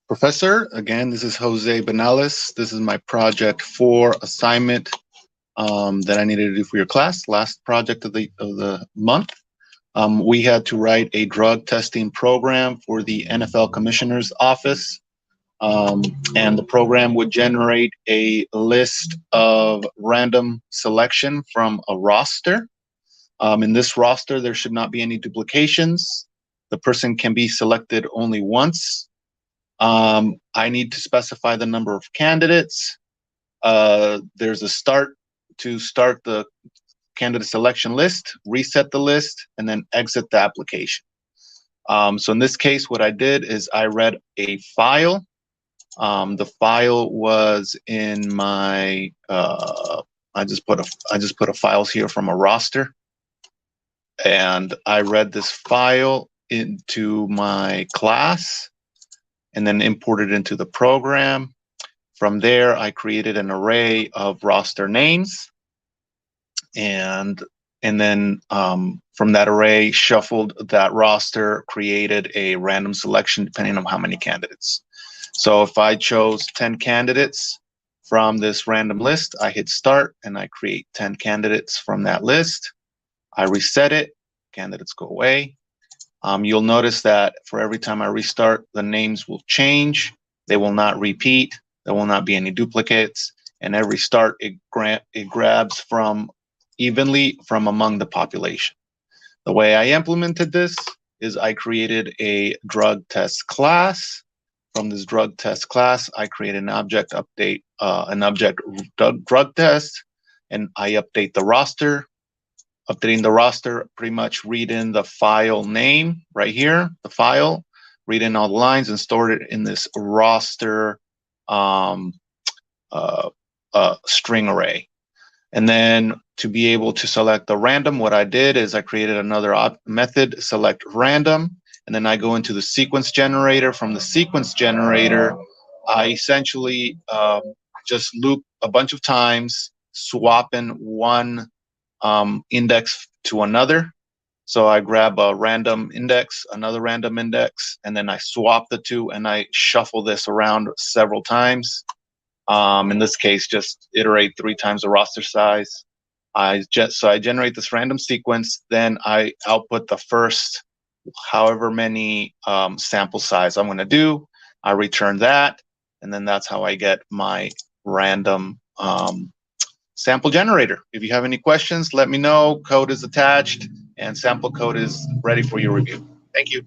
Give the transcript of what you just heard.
Professor, again, this is Jose Benales. This is my project 4 assignment that I needed to do for your class. Last project of the month. We had to write a drug testing program for the NFL Commissioner's Office. And the program would generate a list of random selection from a roster. In this roster, there should not be any duplications. The person can be selected only once. I need to specify the number of candidates. There's a start to start the candidate selection list, reset the list, and then exit the application. So in this case, what I did is I read a file. The file was in my, I just put a files here from a roster, and I read this file into my class and then imported into the program. From there, I created an array of roster names, and then from that array, shuffled that roster, created a random selection depending on how many candidates. So if I chose 10 candidates from this random list, I hit start and I create 10 candidates from that list. I reset it, candidates go away. You'll notice that for every time I restart, the names will change. They will not repeat. There will not be any duplicates. And every start, it grabs from evenly from among the population. The way I implemented this is I created a drug test class. From this drug test class, I create an object update, an object drug test, and I update the roster. Updating the roster, pretty much read in the file name right here, the file, read in all the lines and store it in this roster string array. And then to be able to select the random, what I did is I created another method, select random, and then I go into the sequence generator. From the sequence generator, I essentially just loop a bunch of times, swapping one index to another. So I grab a random index, another random index, and then I swap the two and I shuffle this around several times. In this case, just iterate 3 times the roster size. So I generate this random sequence, then I output the first however many sample size I'm going to do. I return that, and then that's how I get my random sample generator. If you have any questions, let me know. Code is attached and sample code is ready for your review. Thank you.